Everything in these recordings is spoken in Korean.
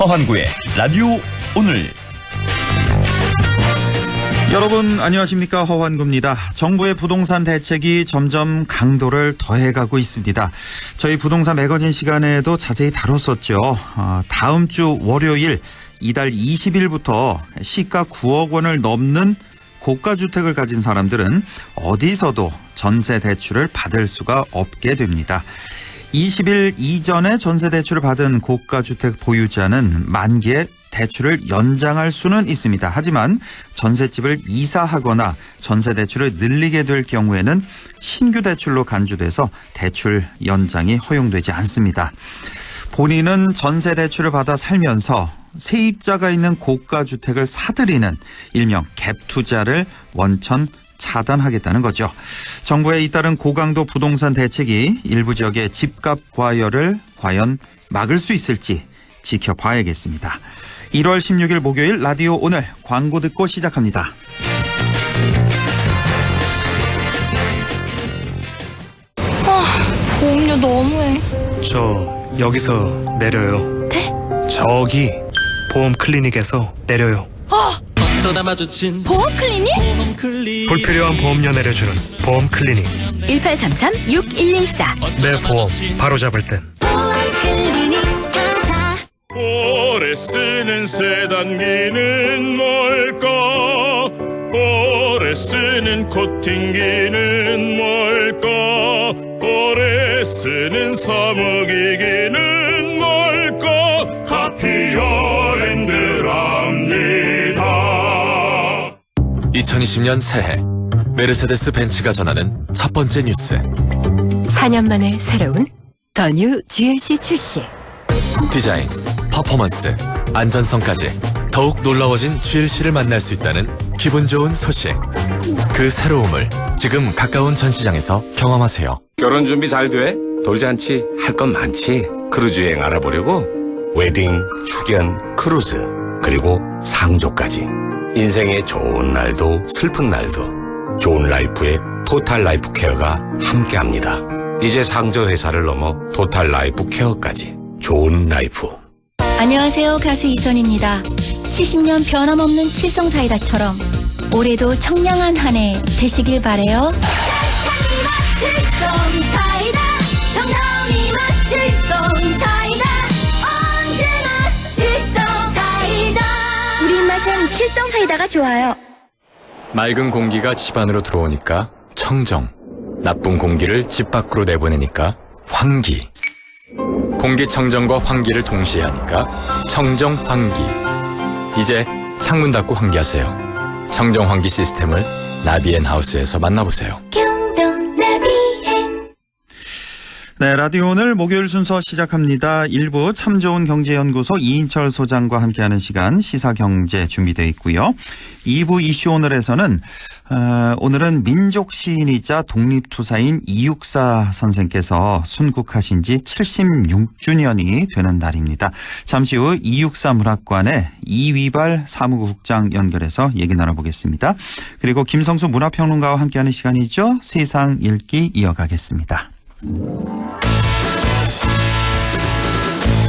허환구의 라디오 오늘. 여러분 안녕하십니까, 허환구입니다. 정부의 부동산 대책이 점점 강도를 더해가고 있습니다. 저희 부동산 매거진 시간에도 자세히 다뤘었죠. 다음 주 월요일 이달 20일부터 시가 9억 원을 넘는 고가주택을 가진 사람들은 어디서도 전세 대출을 받을 수가 없게 됩니다. 20일 이전에 전세 대출을 받은 고가주택 보유자는 만기에 대출을 연장할 수는 있습니다. 하지만 전셋집을 이사하거나 전세 대출을 늘리게 될 경우에는 신규 대출로 간주돼서 대출 연장이 허용되지 않습니다. 본인은 전세 대출을 받아 살면서 세입자가 있는 고가주택을 사들이는 일명 갭 투자를 원천 차단하겠다는 거죠. 정부의 잇따른 고강도 부동산 대책이 일부 지역의 집값 과열을 과연 막을 수 있을지 지켜봐야겠습니다. 1월 16일 목요일 라디오 오늘 광고 듣고 시작합니다. 보험료 너무해. 저 여기서 내려요. 네? 저기 보험 클리닉에서 내려요. 어쩌다 마주친 보험 클리닉? 보험 클리닉. 불필요한 보험료 내려주는 보험 클리닉. 1833-6114. 내 보험 바로 잡을 땐. 보험 클리닉 가자. 오래 쓰는 세단기는 뭘까? 오래 쓰는 코팅기는 뭘까? 오래 쓰는 사무기기는 뭘까? 하피어랜드랍니다. 2020년 새해 메르세데스 벤츠가 전하는 첫 번째 뉴스. 4년 만에 새로운 더 뉴 GLC 출시. 디자인, 퍼포먼스, 안전성까지 더욱 놀라워진 GLC를 만날 수 있다는 기분 좋은 소식. 그 새로움을 지금 가까운 전시장에서 경험하세요. 결혼 준비 잘 돼? 돌잔치 할 건 많지. 크루즈 여행 알아보려고? 웨딩, 축연, 크루즈, 그리고 상조까지. 인생의 좋은 날도 슬픈 날도 좋은 라이프의 토탈 라이프 케어가 함께합니다. 이제 상조 회사를 넘어 토탈 라이프 케어까지. 좋은 라이프. 안녕하세요, 가수 이선입니다. 70년 변함없는 칠성사이다처럼 올해도 청량한 한 해 되시길 바래요. 칠성사이다. 정다운이 맛 칠성사이다. 언제나 칠성사이다. 우리 입맛엔 칠성사이다가 좋아요. 맑은 공기가 집 안으로 들어오니까 청정, 나쁜 공기를 집 밖으로 내보내니까 환기. 공기청정과 환기를 동시에 하니까 청정환기. 이제 창문 닫고 환기하세요. 청정환기 시스템을 나비앤하우스에서 만나보세요. 네, 라디오 오늘 목요일 순서 시작합니다. 1부 참 좋은 경제연구소 이인철 소장과 함께하는 시간 시사경제 준비되어 있고요. 2부 이슈 오늘에서는 오늘은 민족 시인이자 독립투사인 이육사 선생께서 순국하신 지 76주년이 되는 날입니다. 잠시 후 이육사 문학관의 이위발 사무국장 연결해서 얘기 나눠보겠습니다. 그리고 김성수 문화평론가와 함께하는 시간이죠. 세상 읽기 이어가겠습니다.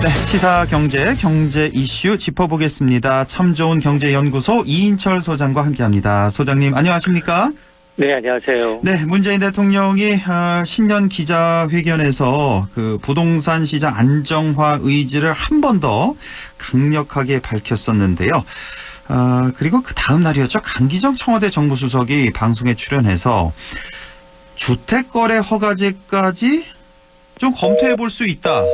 네, 시사 경제 이슈 짚어보겠습니다. 참 좋은 경제연구소 이인철 소장과 함께합니다. 소장님 안녕하십니까? 네, 안녕하세요. 네, 문재인 대통령이 신년 기자회견에서 그 부동산 시장 안정화 의지를 한 번 더 강력하게 밝혔었는데요. 그리고 그 다음 날이었죠. 강기정 청와대 정무수석이 방송에 출연해서 주택거래 허가제까지 좀 검토해 볼 수 있다.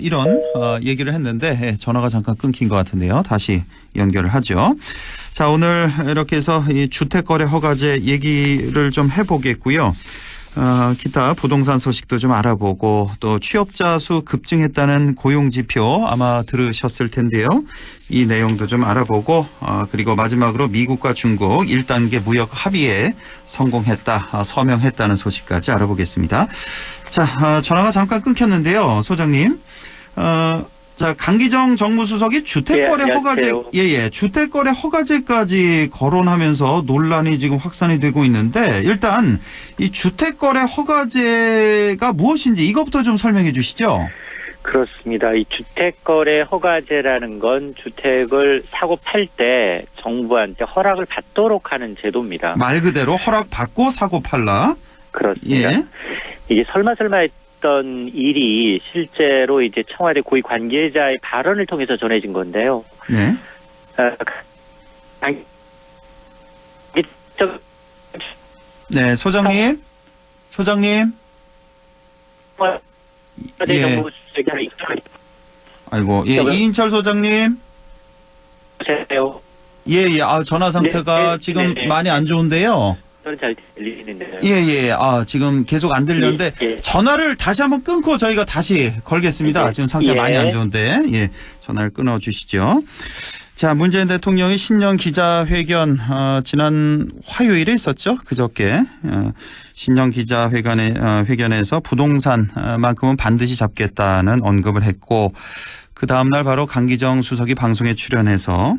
이런 얘기를 했는데 전화가 잠깐 끊긴 것 같은데요. 다시 연결을 하죠. 자, 오늘 이렇게 해서 이 주택거래 허가제 얘기를 좀 해보겠고요. 기타 부동산 소식도 좀 알아보고 또 취업자 수 급증했다는 고용지표 아마 들으셨을 텐데요. 이 내용도 좀 알아보고 그리고 마지막으로 미국과 중국 1단계 무역 합의에 성공했다, 서명했다는 소식까지 알아보겠습니다. 자, 전화가 잠깐 끊겼는데요. 소장님. 자, 강기정 정무수석이 주택거래 허가제, 주택거래 허가제까지 거론하면서 논란이 지금 확산이 되고 있는데 일단 이 주택거래 허가제가 무엇인지 이것부터 좀 설명해 주시죠. 그렇습니다. 이 주택거래 허가제라는 건 주택을 사고 팔 때 정부한테 허락을 받도록 하는 제도입니다. 말 그대로 허락받고 사고 팔라. 그렇습니다. 예. 이게 설마 했던 일이 실제로 이제 청와대 고위 관계자의 발언을 통해서 전해진 건데요. 네. 네, 소장님. 예. 아이고, 예, 이인철 소장님. 예. 전화 상태가 네, 지금 네. 많이 안 좋은데요. 저는 잘 들리는데요. 예. 지금 계속 안 들렸는데 예. 전화를 다시 한번 끊고 저희가 다시 걸겠습니다. 예. 지금 상태가 예. 많이 안 좋은데. 예. 전화를 끊어 주시죠. 자, 문재인 대통령이 신년 기자회견 지난 화요일에 있었죠. 그저께 신년 기자회견에서 부동산만큼은 반드시 잡겠다는 언급을 했고 그 다음날 바로 강기정 수석이 방송에 출연해서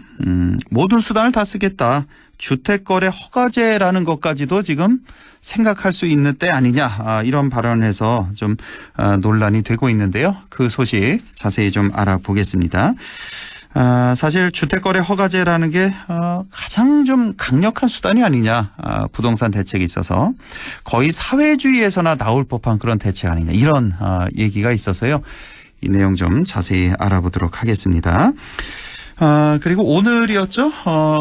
모든 수단을 다 쓰겠다. 주택거래 허가제라는 것까지도 지금 생각할 수 있는 때 아니냐 이런 발언을 해서 좀 논란이 되고 있는데요. 그 소식 자세히 좀 알아보겠습니다. 사실 주택거래 허가제라는 게 가장 좀 강력한 수단이 아니냐. 부동산 대책에 있어서 거의 사회주의에서나 나올 법한 그런 대책 아니냐. 이런 얘기가 있어서요. 이 내용 좀 자세히 알아보도록 하겠습니다. 그리고 오늘이었죠.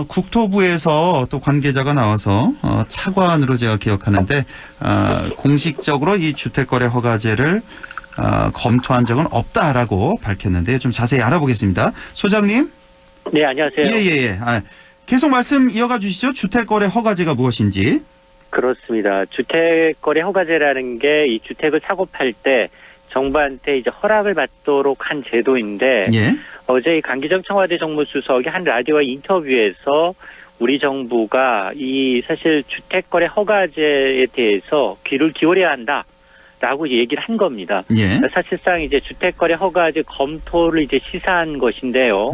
국토부에서 또 관계자가 나와서 차관으로 제가 기억하는데 공식적으로 이 주택거래 허가제를 검토한 적은 없다라고 밝혔는데 좀 자세히 알아보겠습니다. 소장님. 네, 안녕하세요. 예. 계속 말씀 이어가 주시죠. 주택거래 허가제가 무엇인지. 그렇습니다. 주택거래 허가제라는 게 이 주택을 사고 팔 때 정부한테 이제 허락을 받도록 한 제도인데 예. 어제 이 강기정 청와대 정무수석이 한 라디오 인터뷰에서 우리 정부가 이 사실 주택거래 허가제에 대해서 귀를 기울여야 한다라고 얘기를 한 겁니다. 예. 사실상 이제 주택거래 허가제 검토를 이제 시사한 것인데요.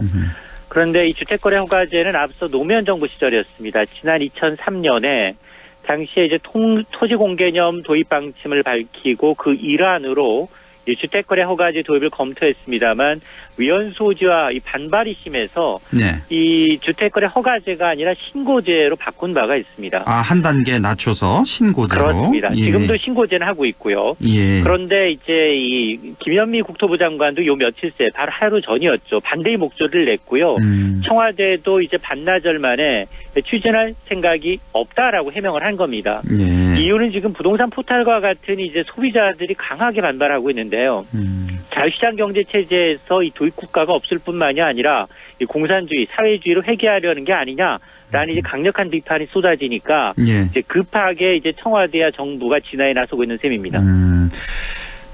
그런데 이 주택거래 허가제는 앞서 노무현 정부 시절이었습니다. 지난 2003년에 당시에 이제 토지 공개념 도입 방침을 밝히고 그 일환으로 이 주택거래 허가제 도입을 검토했습니다만 위헌 소지와 이 반발이 심해서 네. 이 주택거래 허가제가 아니라 신고제로 바꾼 바가 있습니다. 한 단계 낮춰서 신고제로. 그렇습니다. 예. 지금도 신고제는 하고 있고요. 예. 그런데 이제 이 김현미 국토부 장관도 요 며칠 새 바로 하루 전이었죠. 반대의 목소리를 냈고요. 청와대도 이제 반나절 만에 추진할 생각이 없다라고 해명을 한 겁니다. 예. 이유는 지금 부동산 포탈과 같은 이제 소비자들이 강하게 반발하고 있는데요. 자유시장 경제 체제에서 이 도입 국가가 없을 뿐만이 아니라 이 공산주의, 사회주의로 회귀하려는 게 아니냐라는 이제 강력한 비판이 쏟아지니까 예. 이제 급하게 이제 청와대와 정부가 진화에 나서고 있는 셈입니다.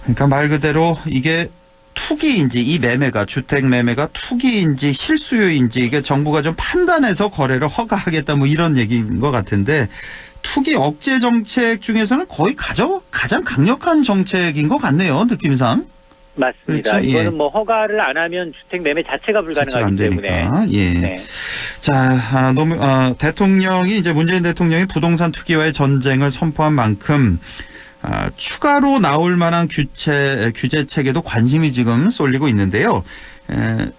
그러니까 말 그대로 이게 투기인지 이 매매가 주택 매매가 투기인지 실수요인지 이게 정부가 좀 판단해서 거래를 허가하겠다 뭐 이런 얘기인 것 같은데 투기 억제 정책 중에서는 거의 가장 강력한 정책인 것 같네요. 느낌상. 맞습니다. 그렇죠? 이거는 예. 뭐 허가를 안 하면 주택 매매 자체가 불가능하기 때문에. 예. 네. 자, 대통령이 이제 문재인 대통령이 부동산 투기와의 전쟁을 선포한 만큼 추가로 나올 만한 규제 체계도 관심이 지금 쏠리고 있는데요.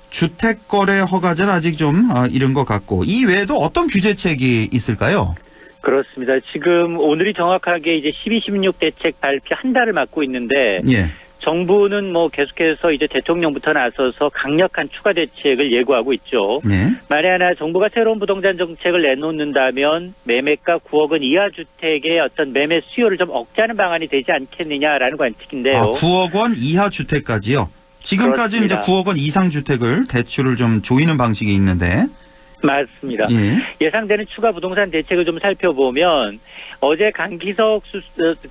주택거래 허가제는 아직 좀 이른 것 같고 이 외에도 어떤 규제책이 있을까요? 그렇습니다. 지금 오늘이 정확하게 이제 12.16 대책 발표 한 달을 맞고 있는데 예. 정부는 뭐 계속해서 이제 대통령부터 나서서 강력한 추가 대책을 예고하고 있죠. 네. 만에 하나 정부가 새로운 부동산 정책을 내놓는다면 매매가 9억 원 이하 주택의 어떤 매매 수요를 좀 억제하는 방안이 되지 않겠느냐라는 관측인데요. 9억 원 이하 주택까지요? 지금까지는 이제 그렇습니다. 9억 원 이상 주택을 대출을 좀 조이는 방식이 있는데. 맞습니다. 예상되는 추가 부동산 대책을 좀 살펴보면 어제 강기석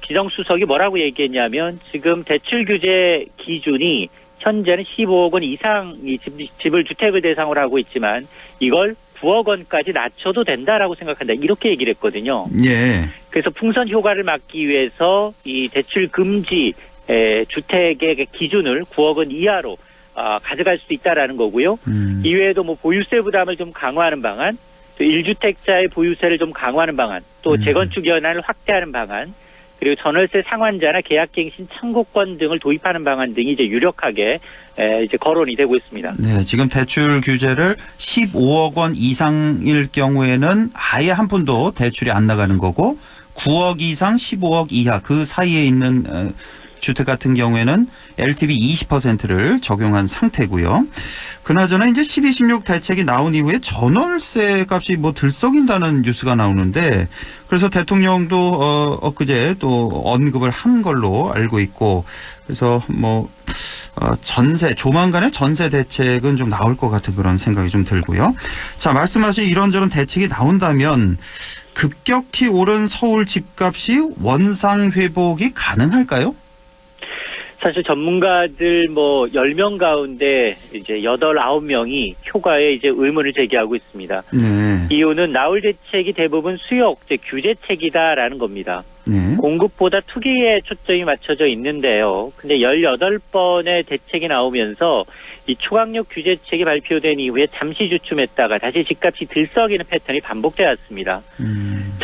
기정수석이 뭐라고 얘기했냐면 지금 대출 규제 기준이 현재는 15억 원 이상 이 집을 주택을 대상으로 하고 있지만 이걸 9억 원까지 낮춰도 된다라고 생각한다. 이렇게 얘기를 했거든요. 예. 그래서 풍선 효과를 막기 위해서 이 대출 금지 주택의 기준을 9억 원 이하로 가져갈 수 있다라는 거고요. 이외에도 뭐 보유세 부담을 좀 강화하는 방안, 또 1주택자의 보유세를 좀 강화하는 방안, 또 재건축 연한을 확대하는 방안, 그리고 전월세 상환자나 계약갱신 청구권 등을 도입하는 방안 등이 이제 유력하게 이제 거론이 되고 있습니다. 네, 지금 대출 규제를 15억 원 이상일 경우에는 아예 한 푼도 대출이 안 나가는 거고 9억 이상 15억 이하 그 사이에 있는 주택 같은 경우에는 LTV 20%를 적용한 상태고요. 그나저나 이제 12, 16 대책이 나온 이후에 전월세 값이 뭐 들썩인다는 뉴스가 나오는데 그래서 대통령도 엊그제 또 언급을 한 걸로 알고 있고 그래서 뭐 전세 조만간에 전세 대책은 좀 나올 것 같은 그런 생각이 좀 들고요. 자, 말씀하신 이런저런 대책이 나온다면 급격히 오른 서울 집값이 원상 회복이 가능할까요? 사실 전문가들 뭐 10명 가운데 이제 8, 9명이 효과에 이제 의문을 제기하고 있습니다. 네. 이유는 나올 대책이 대부분 수요 억제 규제책이다라는 겁니다. 네. 공급보다 투기에 초점이 맞춰져 있는데요. 근데 18번의 대책이 나오면서 이 초강력 규제책이 발표된 이후에 잠시 주춤했다가 다시 집값이 들썩이는 패턴이 반복되었습니다.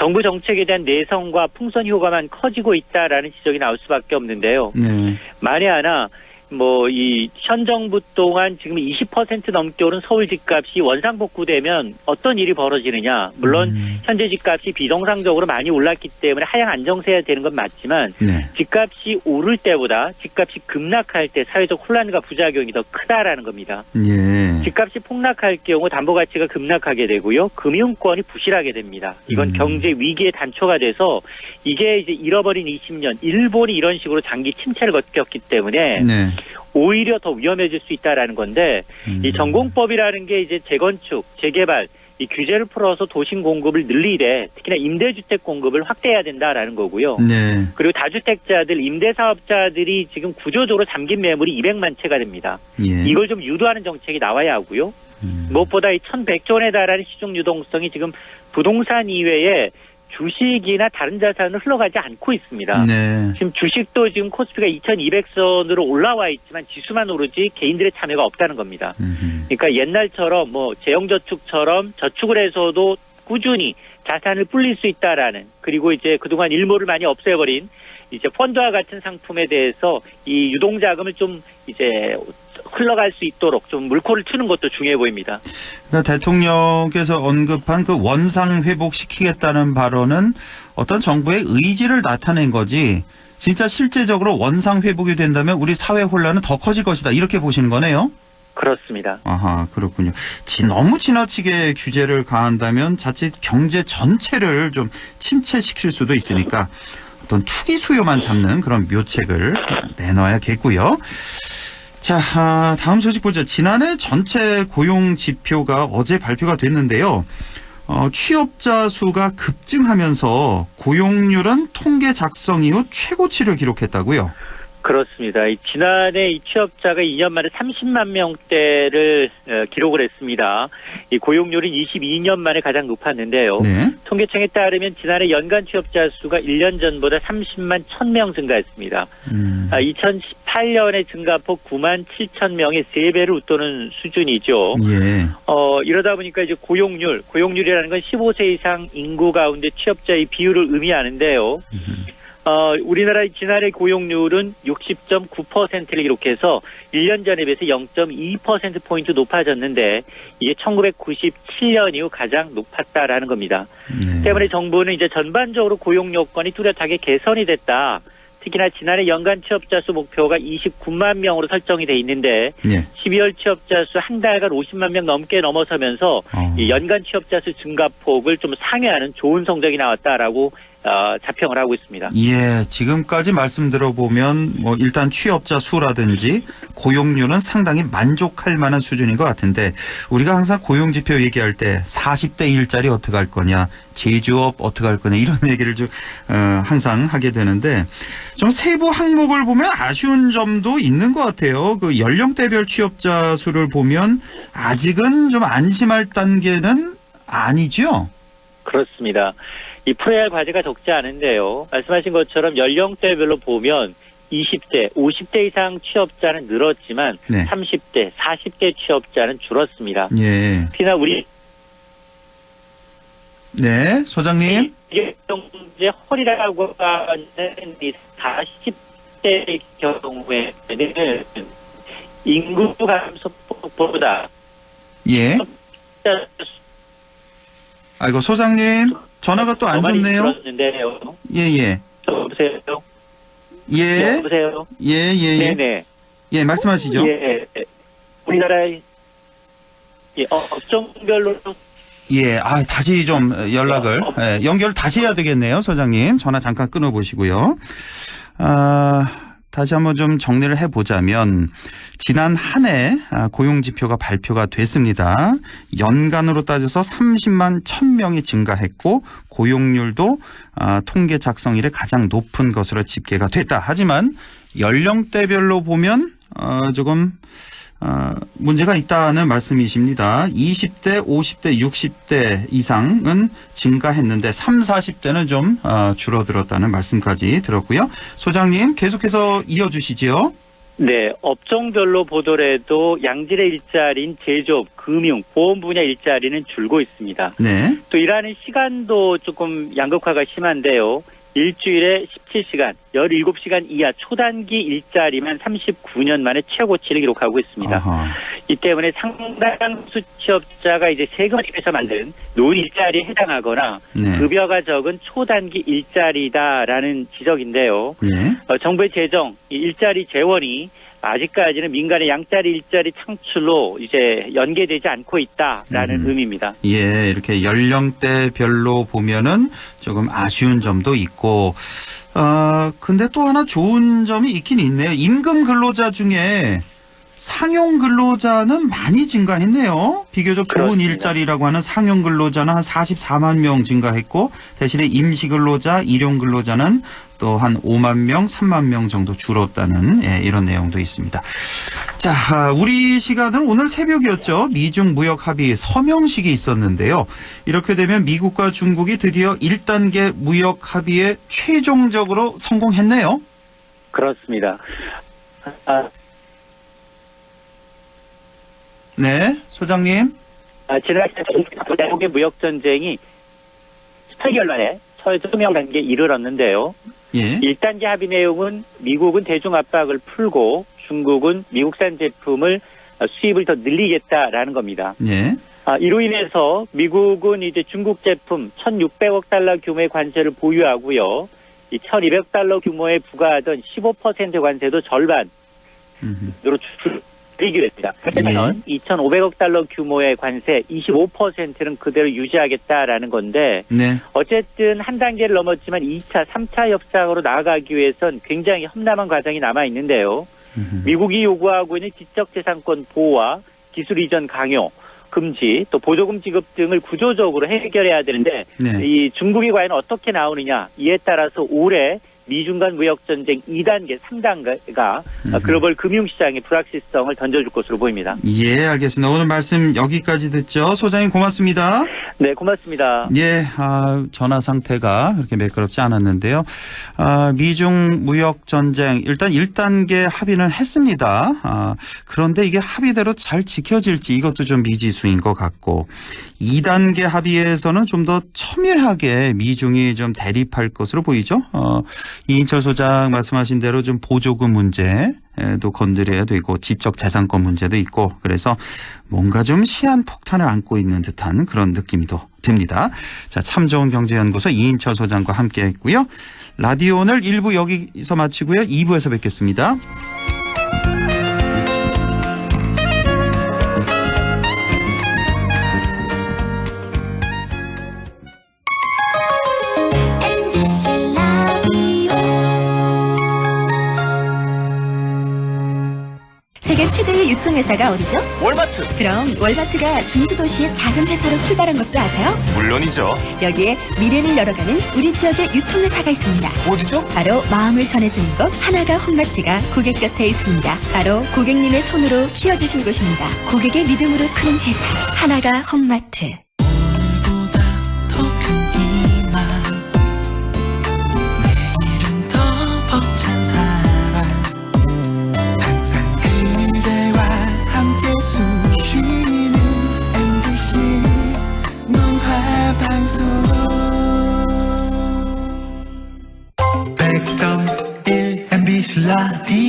정부 정책에 대한 내성과 풍선 효과만 커지고 있다라는 지적이 나올 수밖에 없는데요. 네. 만에 하나 뭐 이 현 정부 동안 지금 20% 넘게 오른 서울 집값이 원상복구되면 어떤 일이 벌어지느냐. 물론 현재 집값이 비정상적으로 많이 올랐기 때문에 하향 안정세야 되는 건 맞지만 네. 집값이 오를 때보다 집값이 급락할 때 사회적 혼란과 부작용이 더 크다라는 겁니다. 예. 집값이 폭락할 경우 담보 가치가 급락하게 되고요. 금융권이 부실하게 됩니다. 이건 경제 위기의 단초가 돼서 이게 이제 잃어버린 20년 일본이 이런 식으로 장기 침체를 겪었기 때문에 네. 오히려 더 위험해질 수 있다라는 건데 이 전공법이라는 게 이제 재건축, 재개발 이 규제를 풀어서 도심 공급을 늘리되 특히나 임대주택 공급을 확대해야 된다라는 거고요. 네. 그리고 다주택자들, 임대사업자들이 지금 구조적으로 잠긴 매물이 200만 채가 됩니다. 예. 이걸 좀 유도하는 정책이 나와야 하고요. 무엇보다 이 1100조 원에 달하는 시중 유동성이 지금 부동산 이외에 주식이나 다른 자산은 흘러가지 않고 있습니다. 네. 지금 주식도 지금 코스피가 2200선으로 올라와 있지만 지수만 오르지 개인들의 참여가 없다는 겁니다. 그러니까 옛날처럼 뭐 재형저축처럼 저축을 해서도 꾸준히 자산을 불릴 수 있다라는 그리고 이제 그동안 일몰을 많이 없애버린 이제 펀드와 같은 상품에 대해서 이 유동자금을 좀 이제 흘러갈 수 있도록 좀 물꼬를 트는 것도 중요해 보입니다. 그러니까 대통령께서 언급한 그 원상 회복시키겠다는 발언은 어떤 정부의 의지를 나타낸 거지 진짜 실제적으로 원상 회복이 된다면 우리 사회 혼란은 더 커질 것이다 이렇게 보시는 거네요? 그렇습니다. 아하, 그렇군요. 너무 지나치게 규제를 가한다면 자칫 경제 전체를 좀 침체시킬 수도 있으니까 어떤 투기 수요만 잡는 그런 묘책을 내놔야겠고요. 자, 다음 소식 보죠. 지난해 전체 고용 지표가 어제 발표가 됐는데요. 취업자 수가 급증하면서 고용률은 통계 작성 이후 최고치를 기록했다고요? 그렇습니다. 지난해 이 취업자가 2년 만에 30만 명대를 기록을 했습니다. 이 고용률은 22년 만에 가장 높았는데요. 네. 통계청에 따르면 지난해 연간 취업자 수가 1년 전보다 30만 1000명 증가했습니다. 2018년에 증가폭 9만 7천 명의 3배를 웃도는 수준이죠. 예. 이러다 보니까 이제 고용률이라는 건 15세 이상 인구 가운데 취업자의 비율을 의미하는데요. 우리나라의 지난해 고용률은 60.9%를 기록해서 1년 전에 비해서 0.2%포인트 높아졌는데 이게 1997년 이후 가장 높았다라는 겁니다. 때문에 정부는 이제 전반적으로 고용 여건이 뚜렷하게 개선이 됐다. 특히나 지난해 연간 취업자 수 목표가 29만 명으로 설정이 돼 있는데 12월 취업자 수 한 달간 50만 명 넘게 넘어서면서 이 연간 취업자 수 증가폭을 좀 상회하는 좋은 성적이 나왔다라고 자평을 하고 있습니다. 예, 지금까지 말씀 들어보면 뭐 일단 취업자 수라든지 고용률은 상당히 만족할 만한 수준인 것 같은데 우리가 항상 고용 지표 얘기할 때 40대 일자리 어떻게 할 거냐, 제조업 어떻게 할 거냐 이런 얘기를 좀 항상 하게 되는데 좀 세부 항목을 보면 아쉬운 점도 있는 것 같아요. 그 연령대별 취업자 수를 보면 아직은 좀 안심할 단계는 아니죠? 그렇습니다. 이 풀어야 할 과제가 적지 않은데요. 말씀하신 것처럼 연령대별로 보면 20대, 50대 이상 취업자는 늘었지만 30대, 40대 취업자는 줄었습니다. 예. 특히나 우리 네, 소장님. 이제 허리라고 하는 이 40대 경우에는 인구 감소폭보다 예. 아이고 소장님 전화가 또 안 좋네요. 들었는데요. 예예. 여보세요. 예. 여보세요. 예예예. 네네. 예 말씀하시죠. 예. 우리나라의 업종별로 예, 다시 좀 연락을, 연결 다시 해야 되겠네요, 소장님. 전화 잠깐 끊어보시고요. 다시 한번 좀 정리를 해보자면, 지난 한 해 고용지표가 발표가 됐습니다. 연간으로 따져서 30만 1000명이 증가했고, 고용률도 통계 작성 이래 가장 높은 것으로 집계가 됐다. 하지만, 연령대별로 보면, 조금, 문제가 있다는 말씀이십니다. 20대, 50대, 60대 이상은 증가했는데 30, 40대는 좀 줄어들었다는 말씀까지 들었고요. 소장님 계속해서 이어주시죠. 네, 업종별로 보더라도 양질의 일자리인 제조업, 금융, 보험 분야 일자리는 줄고 있습니다. 네. 또 일하는 시간도 조금 양극화가 심한데요. 일주일에 17시간, 17시간 이하 초단기 일자리만 39년 만에 최고치를 기록하고 있습니다. 아하. 이 때문에 상당수 취업자가 이제 세금을 입에서 만든 노인 일자리에 해당하거나 네. 급여가 적은 초단기 일자리다라는 지적인데요. 네. 정부의 재정, 이 일자리 재원이 아직까지는 민간의 양자리 일자리 창출로 이제 연계되지 않고 있다라는 의미입니다. 예, 이렇게 연령대별로 보면은 조금 아쉬운 점도 있고, 근데 또 하나 좋은 점이 있긴 있네요. 임금 근로자 중에 상용 근로자는 많이 증가했네요. 비교적 좋은 그렇습니다. 일자리라고 하는 상용 근로자는 한 44만 명 증가했고, 대신에 임시 근로자, 일용 근로자는 또 한 5만 명, 3만 명 정도 줄었다는 이런 내용도 있습니다. 자, 우리 시간은 오늘 새벽이었죠. 미중 무역 합의 서명식이 있었는데요. 이렇게 되면 미국과 중국이 드디어 1단계 무역 합의에 최종적으로 성공했네요. 그렇습니다. 네, 소장님. 지난 대국의 무역 전쟁이 18개월 만에 서명 단계에 이르렀는데요. 예. 1단계 합의 내용은 미국은 대중 압박을 풀고 중국은 미국산 제품을 수입을 더 늘리겠다라는 겁니다. 예. 이로 인해서 미국은 이제 중국 제품 1,600억 달러 규모의 관세를 보유하고요. 이 1,200억 달러 규모에 부과하던 15% 관세도 절반으로 줄이기로 했습니다. 그러면 2,500억 달러 규모의 관세 25%는 그대로 유지하겠다라는 건데 네. 어쨌든 한 단계를 넘었지만 2차, 3차 협상으로 나아가기 위해선 굉장히 험난한 과정이 남아 있는데요. 미국이 요구하고 있는 지적재산권 보호와 기술 이전 강요, 금지, 또 보조금 지급 등을 구조적으로 해결해야 되는데 네. 이 중국이 과연 어떻게 나오느냐 이에 따라서 올해 미중 간 무역 전쟁 2단계, 3단계가 글로벌 금융시장의 불확실성을 던져줄 것으로 보입니다. 예, 알겠습니다. 오늘 말씀 여기까지 듣죠. 소장님 고맙습니다. 네, 고맙습니다. 예, 전화 상태가 그렇게 매끄럽지 않았는데요. 미중 무역 전쟁 일단 1단계 합의는 했습니다. 그런데 이게 합의대로 잘 지켜질지 이것도 좀 미지수인 것 같고 2단계 합의에서는 좀 더 첨예하게 미중이 좀 대립할 것으로 보이죠. 이인철 소장 말씀하신 대로 좀 보조금 문제도 건드려야 되고 지적 재산권 문제도 있고 그래서 뭔가 좀 시한폭탄을 안고 있는 듯한 그런 느낌도 듭니다. 자, 참 좋은 경제연구소 이인철 소장과 함께 했고요. 라디오 오늘 1부 여기서 마치고요. 2부에서 뵙겠습니다. 세계 최대의 유통회사가 어디죠? 월마트. 그럼 월마트가 중수도시의 작은 회사로 출발한 것도 아세요? 물론이죠. 여기에 미래를 열어가는 우리 지역의 유통회사가 있습니다. 어디죠? 바로 마음을 전해주는 곳 하나가 홈마트가 고객 곁에 있습니다. 바로 고객님의 손으로 키워주신 곳입니다. 고객의 믿음으로 크는 회사 하나가 홈마트.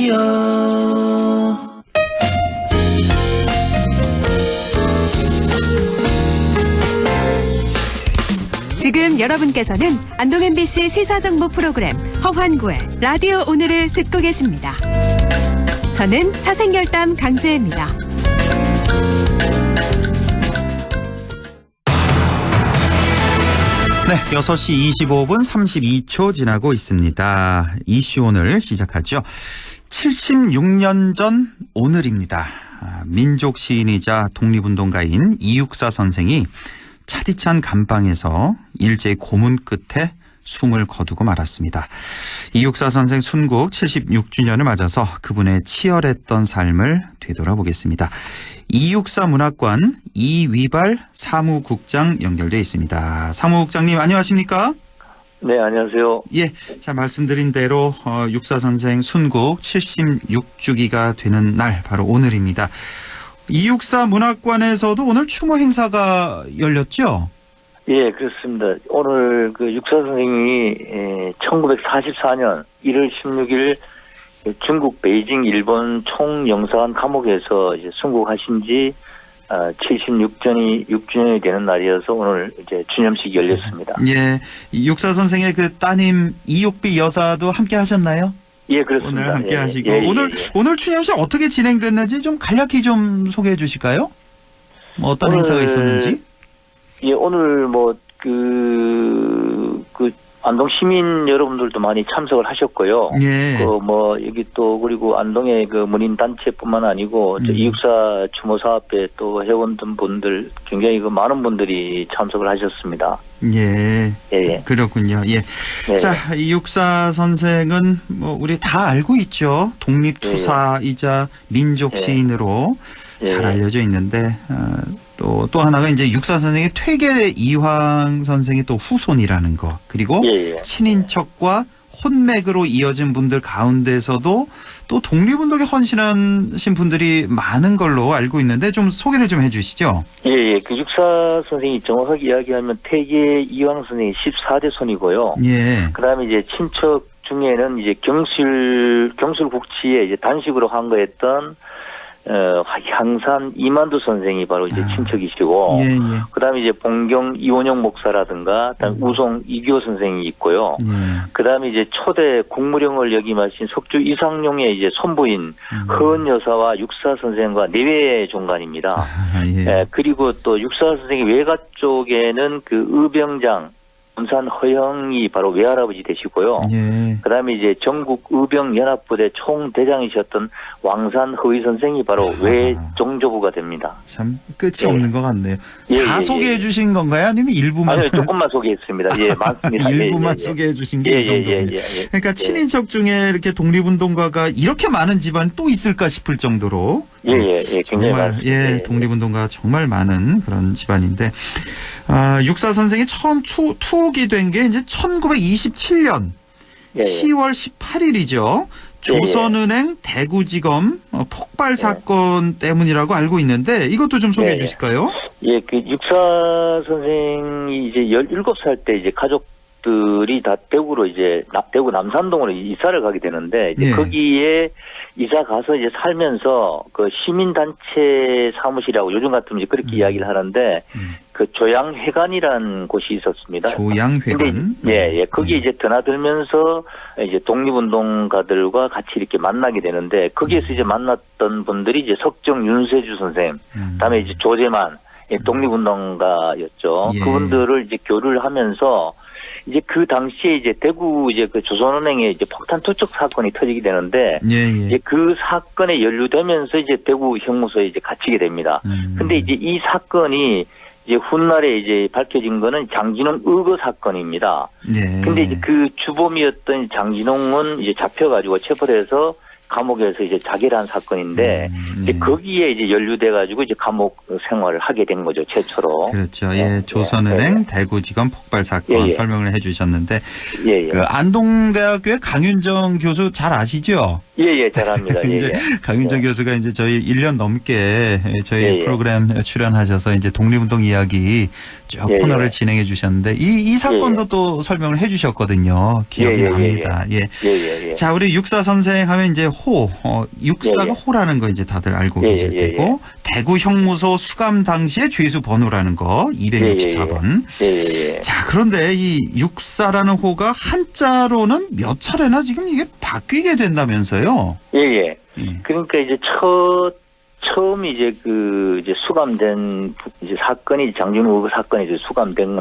지금 여러분께서는 안동 MBC 시사정보 프로그램 허환구의 라디오 오늘을 듣고 계십니다. 저는 사생결담 강재입니다. 네, 6시 25분 32초 지나고 있습니다. 이슈 오늘 시작하죠. 76년 전 오늘입니다. 민족 시인이자 독립운동가인 이육사 선생이 차디찬 감방에서 일제의 고문 끝에 숨을 거두고 말았습니다. 이육사 선생 순국 76주년을 맞아서 그분의 치열했던 삶을 되돌아보겠습니다. 이육사 문학관 이위발 사무국장 연결돼 있습니다. 사무국장님 안녕하십니까? 네, 안녕하세요. 예, 자 말씀드린 대로 육사 선생 순국 76주기가 되는 날 바로 오늘입니다. 이육사 문학관에서도 오늘 추모 행사가 열렸죠? 예, 그렇습니다. 오늘 그 육사 선생님이 1944년 1월 16일 중국 베이징 일본 총영사관 감옥에서 이제 순국하신 지 76주년이 되는 날이어서 오늘 이제 주념식이 열렸습니다. 예, 육사 선생의 그 따님 이옥비 여사도 함께 하셨나요? 예, 그렇습니다. 오늘 함께 예, 하시고 예, 예, 오늘 추념식 어떻게 진행됐는지 좀 간략히 좀 소개해 주실까요? 뭐 어떤 행사가 있었는지? 예, 오늘 안동 시민 여러분들도 많이 참석을 하셨고요. 예. 여기 또 그리고 안동의 그 문인 단체뿐만 아니고 이육사 추모 사업회 또 회원분들 굉장히 그 많은 분들이 참석을 하셨습니다. 예. 예. 그렇군요. 예. 예. 자, 이육사 선생은 뭐 우리 다 알고 있죠. 독립투사이자 민족 시인으로 잘 알려져 있는데 또 하나가 이제 육사 선생의 퇴계 이황 선생의 또 후손이라는 거, 그리고 친인척과 혼맥으로 이어진 분들 가운데서도 또 독립운동에 헌신하신 분들이 많은 걸로 알고 있는데 좀 소개를 좀 해주시죠. 예. 그 육사 선생이 정확하게 이야기하면 퇴계 이황 선생이 14대 손이고요. 예. 그다음에 이제 친척 중에는 이제 경술국치에 이제 단식으로 항거했던 향산 이만두 선생이 바로 이제 친척이시고, 그다음에 이제 봉경 이원영 목사라든가, 우송 이교 선생이 있고요. 그다음에 이제 초대 국무령을 역임하신 석주 이상용의 이제 손부인 허은 여사와 육사 선생과 내외 종간입니다. 그리고 또 육사 선생의 외가 쪽에는 그 의병장 군산 허영이 바로 외할아버지 되시고요. 그다음에 이제 전국 의병연합부대 총대장이셨던 왕산 허위 선생이 바로 외종조부가 됩니다. 참 끝이 없는 것 같네요. 다 소개해 주신 건가요? 아니면 일부만? 아니요, 조금만 소개했습니다. 예, 맞습니다. 일부만 소개해 주신 게 이 정도입니다. 그러니까 친인척 중에 이렇게 독립운동가가 이렇게 많은 집안이 또 있을까 싶을 정도로 굉장히 많습니다. 독립운동가 정말 많은 그런 집안인데 육사 선생이 처음 투옥이 된 게 이제 1927년 10월 18일이죠. 조선은행 대구지검 폭발 사건 때문이라고 알고 있는데 이것도 좀 소개해 주실까요? 예, 그 육사 선생이 이제 17살 때 이제 가족들이 다 대구로 이제 대구 남산동으로 이사를 가게 되는데 이제 거기에 이사 가서 이제 살면서 그 시민단체 사무실이라고 요즘 같으면 이제 그렇게 이야기를 하는데 그 조양회관이라는 곳이 있었습니다. 조양회관? 거기에 이제 드나들면서 이제 독립운동가들과 같이 이렇게 만나게 되는데 거기에서 이제 만났던 분들이 이제 석정 윤세주 선생, 그다음에 이제 조재만 독립운동가였죠. 그분들을 이제 교류를 하면서 이제 그 당시에 이제 대구 이제 그 조선은행에 이제 폭탄 투척 사건이 터지게 되는데 이제 그 사건에 연루되면서 이제 대구 형무소에 이제 갇히게 됩니다. 근데 이제 이 사건이 이제 훗날에 이제 밝혀진 거는 장진홍 의거 사건입니다. 근데 이제 그 주범이었던 장진홍은 이제 잡혀가지고 체포돼서 감옥에서 이제 자결한 사건인데 이제 거기에 이제 연루돼가지고 이제 감옥 생활을 하게 된 거죠, 최초로. 그렇죠. 조선은행 대구지검 폭발 사건 설명을 해주셨는데 그 안동대학교의 강윤정 교수 잘 아시죠? 잘 압니다. 이제 강윤정 교수가 이제 저희 1년 넘게 저희 프로그램 출연하셔서 이제 독립운동 이야기 쭉 코너를 진행해 주셨는데 이 사건도 또 설명을 해 주셨거든요. 기억이 납니다. 자, 우리 육사 선생 하면 이제 호, 육사가 예, 예. 호라는 거 이제 다들 알고 예, 계실 예, 예, 테고 대구 형무소 수감 당시의 죄수 번호라는 거 264번. 예. 자, 그런데 이 육사라는 호가 한자로는 몇 차례나 지금 이게 바뀌게 된다면서요? 예. 그러니까 이제 처음 이제 이제 수감된 이제 사건이 장준우 의혹 사건이 이제 수감된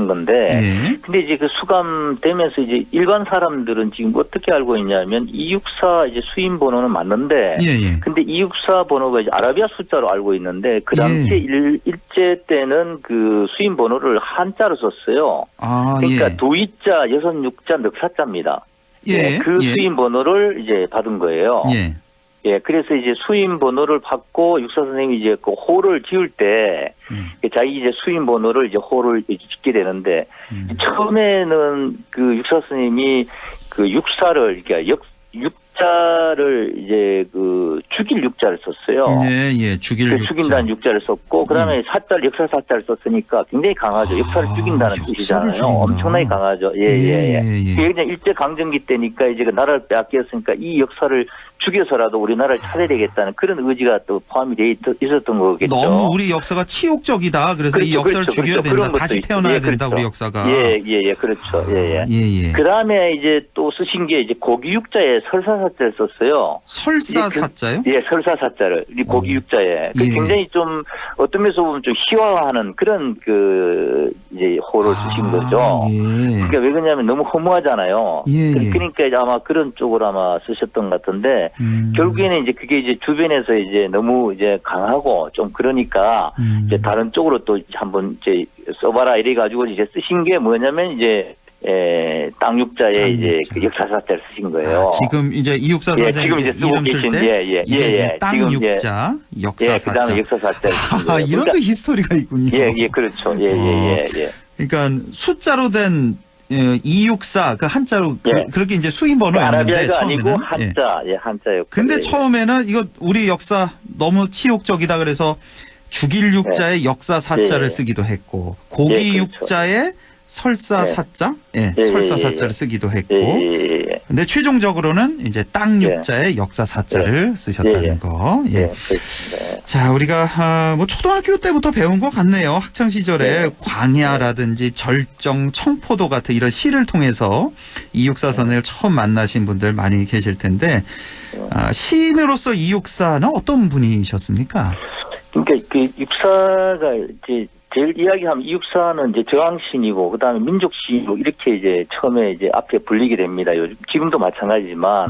건데, 근데 이제 그 수감되면서 이제 일반 사람들은 지금 어떻게 알고 있냐면 264 이제 수임 번호는 맞는데, 근데 264 번호가 이제 아라비아 숫자로 알고 있는데 그 당시에 일제 때는 그 수임 번호를 한자로 썼어요. 그러니까 도이자, 여섯 육자, 넉사자입니다. 그 수임 번호를 이제 받은 거예요. 그래서 이제 수임 번호를 받고 육사 선생님이 이제 그 호를 지을 때 자기 이제 수임 번호를 이제 호를 짓게 되는데 처음에는 그 육사 선생님이 그 육사를 그러니까 육자를 이제 그 죽일 육자를 썼어요. 죽일 육자. 죽인다는 육자를 썼고 그다음에 사자를 역사 사자를 썼으니까 굉장히 강하죠. 역사를 죽인다는 뜻이잖아요. 엄청나게 강하죠. 그냥 일제 강점기 때니까 이제 그 나라를 빼앗겼으니까 이 역사를 죽여서라도 우리나라를 찾아야 되겠다는 그런 의지가 또 포함이 돼 있었던 거겠죠. 너무 우리 역사가 치욕적이다. 그래서 이 역사를 죽여야 된다. 다시 태어나야 된다. 우리 역사가. 그렇죠. 그다음에 이제 또 쓰신 게 이제 고기육자에 설사사자를 썼어요. 설사사자요? 설사사자를 고기육자에. 굉장히 좀 어떤 면에서 보면 좀 희화화하는 그런 그 이제 호를 쓰신 거죠. 그러니까 왜 그러냐면 너무 허무하잖아요. 그러니까 이제 아마 그런 쪽으로 아마 쓰셨던 것 같은데 결국에는 이제 그게 이제 주변에서 이제 너무 이제 강하고 좀 그러니까 이제 다른 쪽으로 또 한번 이제 써봐라 이래가지고 이제 쓰신 게 뭐냐면 이제 땅육자에 이제 그 역사사자를 쓰신 거예요. 지금 이제 이육사 선생님 이름 쓸 때 이게 땅육자 역사사자. 그다음에 역사사자를 쓰신 거예요. 이런 또 히스토리가 있군요. 그렇죠. 그러니까 숫자로 된 264 그 한자로 그렇게 이제 수임 번호였는데 아라비아가 처음에는 아니고 한자, 한자였고. 근데 처음에는 이거 우리 역사 너무 치욕적이다 그래서 죽일 육자에 역사 사자를 쓰기도 했고 고기 육자에 설사 사자, 설사 사자를 쓰기도 했고, 근데 최종적으로는 이제 땅 육자에 역사 사자를 쓰셨다는 거. 자, 우리가 뭐 초등학교 때부터 배운 것 같네요. 학창 시절에 광야라든지 절정, 청포도 같은 이런 시를 통해서 이육사 선생을 처음 만나신 분들 많이 계실 텐데, 시인으로서 이육사는 어떤 분이셨습니까? 그러니까 그 육사가 이제 제일 이야기하면 이육사는 이제 저항신이고 그다음에 민족시인이고 이렇게 이제 처음에 이제 앞에 불리게 됩니다. 요즘 지금도 마찬가지지만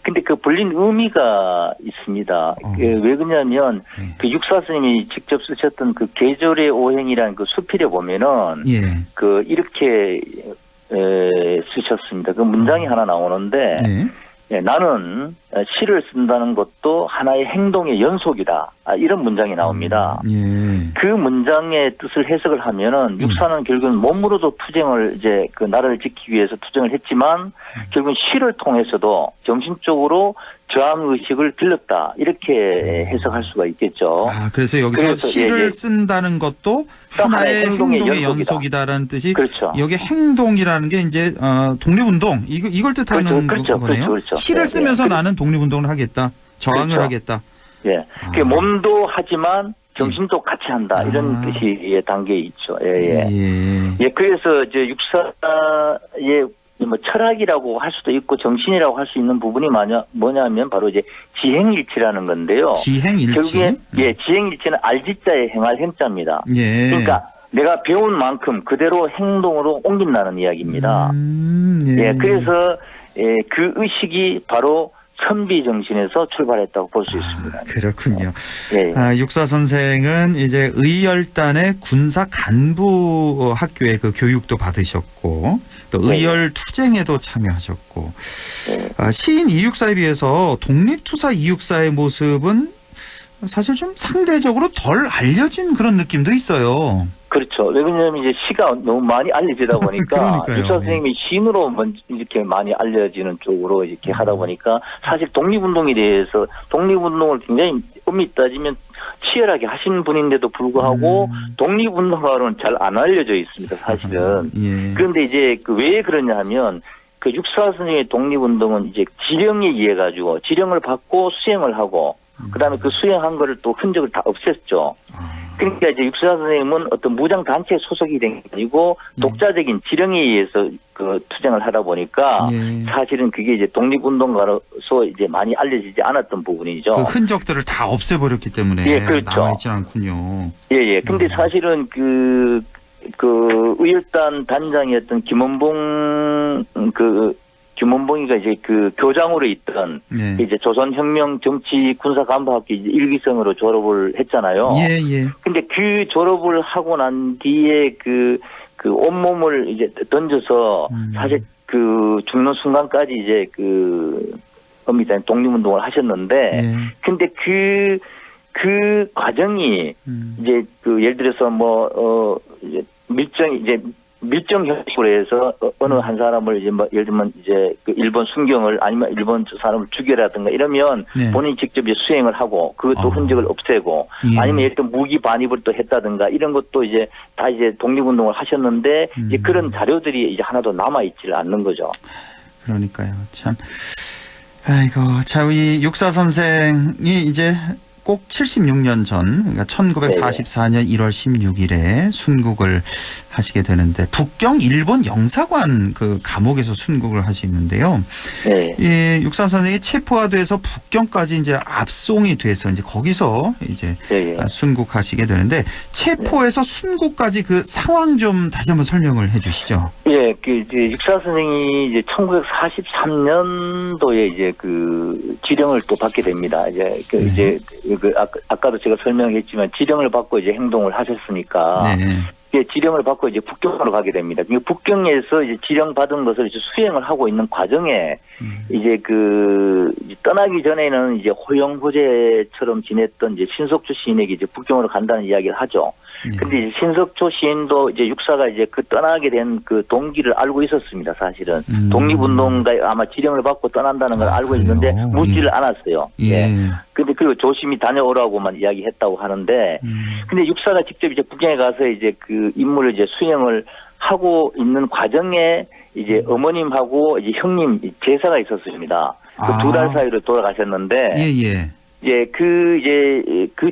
근데 그 불린 의미가 있습니다. 왜 그러냐면 그 육사 스님이 직접 쓰셨던 그 계절의 오행이라는 그 수필에 보면은 그 이렇게 쓰셨습니다. 그 문장이 하나 나오는데 나는 시를 쓴다는 것도 하나의 행동의 연속이다. 이런 문장이 나옵니다. 그 문장의 뜻을 해석을 하면은 육사는 결국은 몸으로도 투쟁을 이제 그 나라를 지키기 위해서 투쟁을 했지만 결국은 시를 통해서도 정신적으로 저항 의식을 길렀다. 이렇게 해석할 수가 있겠죠. 그래서 여기서 시를 쓴다는 것도 하나의 행동의 연속이다라는 뜻이 여기 행동이라는 게 이제 독립운동 이걸 뜻하는 거네요. 시를 쓰면서 나는 독립운동을 하겠다. 저항을 하겠다. 그 몸도 하지만 정신도 같이 한다. 이런 뜻이 담겨 있죠. 그래서 이제 육사의 뭐 철학이라고 할 수도 있고 정신이라고 할 수 있는 부분이 뭐냐면 바로 이제 지행일치라는 건데요. 지행일치. 결국에 지행일치는 알지자에 행할 행자입니다. 그러니까 내가 배운 만큼 그대로 행동으로 옮긴다는 이야기입니다. 그래서 그 의식이 바로 선비 정신에서 출발했다고 볼 수 있습니다. 그렇군요. 육사 선생은 이제 의열단의 군사 간부 학교에 그 교육도 받으셨고 또 의열 투쟁에도 참여하셨고 시인 이육사에 비해서 독립투사 이육사의 모습은 사실 좀 상대적으로 덜 알려진 그런 느낌도 있어요. 그렇죠. 왜 그러냐면 이제 시가 너무 많이 알려지다 보니까 육사 선생님이 시인으로 이렇게 많이 알려지는 쪽으로 이렇게 하다 보니까 사실 독립운동에 대해서 독립운동을 굉장히 엄밀히 따지면 치열하게 하신 분인데도 불구하고 독립운동가로는 잘 안 알려져 있습니다. 사실은. 그런데 이제 그 왜 그러냐 하면 그 육사 선생의 독립운동은 이제 지령에 의해 가지고 지령을 받고 수행을 하고 그다음에 그 수행한 거를 또 흔적을 다 없앴죠. 그러니까 이제 육사 선생님은 어떤 무장 단체에 소속이 된 게 아니고 독자적인 지령에 의해서 그 투쟁을 하다 보니까 사실은 그게 이제 독립운동가로서 이제 많이 알려지지 않았던 부분이죠. 그 흔적들을 다 없애버렸기 때문에 예, 그렇죠. 남아있지 않군요. 예. 근데 사실은 그 의열단 단장이었던 김원봉이가 이제 그 교장으로 있던 이제 조선혁명 정치 군사간부학교 일기생으로 졸업을 했잖아요. 예. 근데 그 졸업을 하고 난 뒤에 그 온몸을 이제 던져서 사실 그 죽는 순간까지 이제 그 엄밀한 독립운동을 하셨는데 근데 그 과정이 이제 그 예를 들어서 이제 밀정 형식으로 해서 어느 한 사람을 이제 예를 들면 이제 그 일본 순경을 아니면 일본 사람을 죽여라든가 이러면 본인이 직접 이제 수행을 하고 그것도 흔적을 없애고 아니면 예를 들면 무기 반입을 또 했다든가 이런 것도 이제 다 이제 독립운동을 하셨는데 이제 그런 자료들이 이제 하나도 남아있지를 않는 거죠. 그러니까요. 참. 아이고, 자, 우리 육사 선생이 이제 꼭 76년 전, 그러니까 1944년 1월 16일에 순국을 하시게 되는데 북경 일본 영사관 그 감옥에서 순국을 하시는데요. 이 육사 선생이 체포가 돼서 북경까지 이제 압송이 돼서 이제 거기서 이제 순국하시게 되는데 체포에서 순국까지 그 상황 좀 다시 한번 설명을 해주시죠. 예, 그 이제 육사 선생이 이제 1943년도에 이제 그 지령을 또 받게 됩니다. 이제 아까도 제가 설명했지만 지령을 받고 이제 행동을 하셨으니까 지령을 받고 이제 북경으로 가게 됩니다. 북경에서 이제 지령 받은 것을 이제 수행을 하고 있는 과정에 이제 그 떠나기 전에는 이제 호영호재처럼 지냈던 이제 신석조 시인에게 이제 북경으로 간다는 이야기를 하죠. 근데 이제 신석조 시인도 이제 육사가 이제 그 떠나게 된 그 동기를 알고 있었습니다. 사실은 독립운동가 아마 지령을 받고 떠난다는 걸 알고 있는데 묻지를 않았어요. 근데 그리고 조심히 다녀오라고만 이야기했다고 하는데, 근데 육사가 직접 이제 북경에 가서 이제 그 임무를 이제 수행을 하고 있는 과정에 이제 어머님하고 이제 형님 제사가 있었습니다. 그 두 달 사이로 돌아가셨는데. 그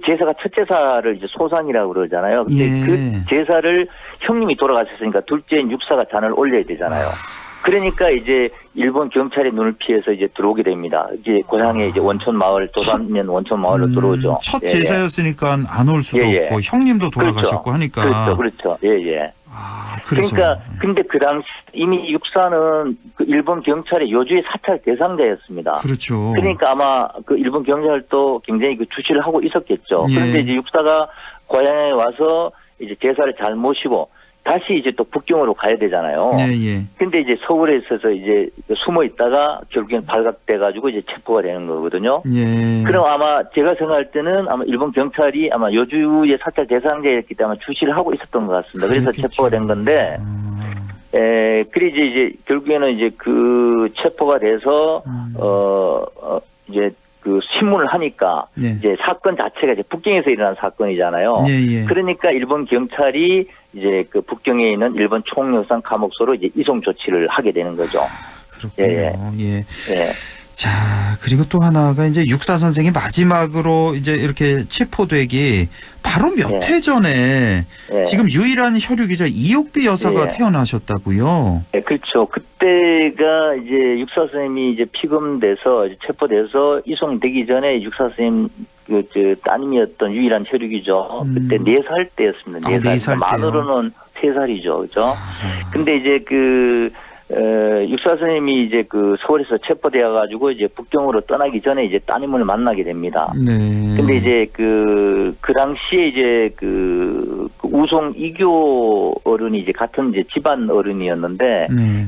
제사가 첫 제사를 이제 소상이라고 그러잖아요. 근데 그 제사를 형님이 돌아가셨으니까 둘째인 육사가 잔을 올려야 되잖아요. 그러니까 이제 일본 경찰의 눈을 피해서 이제 들어오게 됩니다. 이제 고향에 이제 원천 마을 도산면 원천 마을로 들어오죠. 첫 제사였으니까 안 올 수도 없고 형님도 돌아가셨고 하니까. 그렇죠. 그래서. 그러니까 근데 그 당시 이미 육사는 그 일본 경찰의 요주의 사찰 대상자였습니다. 그렇죠. 그러니까 아마 그 일본 경찰도 굉장히 그 주시를 하고 있었겠죠. 그런데 이제 육사가 고향에 와서 이제 제사를 잘 모시고 다시 이제 또 북경으로 가야 되잖아요. 근데 이제 서울에 있어서 이제 숨어 있다가 결국엔 발각돼 가지고 이제 체포가 되는 거거든요. 그럼 아마 제가 생각할 때는 아마 일본 경찰이 아마 요주의 사찰 대상자였기 때문에 주시를 하고 있었던 것 같습니다. 그래서 체포가 된 건데, 그래 이제 결국에는 이제 그 체포가 돼서 이제 그 신문을 하니까 이제 사건 자체가 이제 북경에서 일어난 사건이잖아요. 그러니까 일본 경찰이 이제 그 북경에 있는 일본 총영산 감옥소로 이제 이송 조치를 하게 되는 거죠. 그렇군요. 자, 그리고 또 하나가 이제 육사 선생이 마지막으로 이제 이렇게 체포되기 바로 몇 해 전에 지금 유일한 혈육이자 이옥비 여사가 태어나셨다고요? 네, 그렇죠. 그때가 이제 육사 선생님이 이제 피검돼서 이제 체포돼서 이송되기 전에 육사 선생님 그 따님이었던 유일한 혈육이죠. 그때 4살 때였습니다. 4살. 만으로는 3살이죠. 그죠? 근데 이제 육사 선생님이 이제 그 서울에서 체포되어 가지고 이제 북경으로 떠나기 전에 이제 따님을 만나게 됩니다. 근데 이제 그 당시에 이제 그 우송 이교 어른이 이제 같은 이제 집안 어른이었는데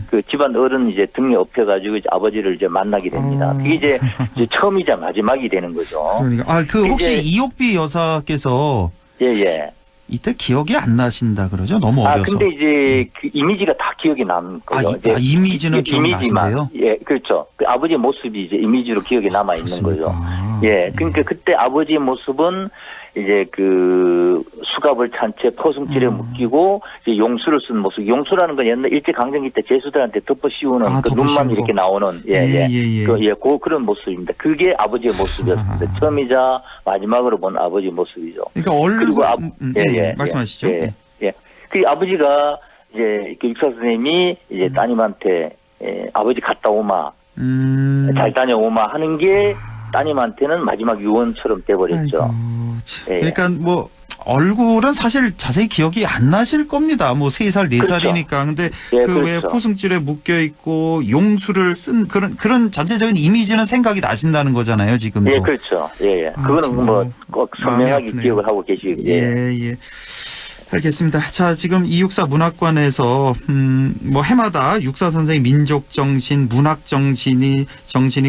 그 집안 어른 이제 등에 업혀 가지고 이제 아버지를 이제 만나게 됩니다. 그게 이제 처음이자 마지막이 되는 거죠. 그러니까 혹시 이옥비 여사께서 이때 기억이 안 나신다 그러죠? 너무 어려서. 근데 이제 그 이미지가 다 기억이 남고요. 이미지는 기억나신대요? 그렇죠. 그 아버지의 모습이 이제 이미지로 기억에 남아 있는 거죠. 그러니까 그때 아버지의 모습은 이제 그 수갑을 찬 채 포승줄에 묶이고 이제 용수를 쓴 모습. 용수라는 건 옛날 일제 강점기 때 죄수들한테 덮어 씌우는 그 눈만 이렇게 나오는 그런 모습입니다. 그게 아버지의 모습이었습니다. 처음이자 마지막으로 본 아버지의 모습이죠. 그러니까 얼굴 말씀하시죠. 그 아버지가 이제 그 육사 선생님이 이제 따님한테 아버지 갔다 오마, 잘 다녀오마 하는 게 따님한테는 마지막 유언처럼 돼버렸죠. 그러니까 뭐 얼굴은 사실 자세히 기억이 안 나실 겁니다. 뭐 3살, 4살이니까. 근데 그 외에 포승줄에 묶여 있고 용수를 쓴 그런 전체적인 이미지는 생각이 나신다는 거잖아요, 지금도. 예, 그렇죠. 그거는 뭐 꼭 선명하게 기억을 하고 계시고. 알겠습니다. 자, 지금 264 문학관에서 뭐 해마다 육사 선생의 민족 정신, 문학 정신이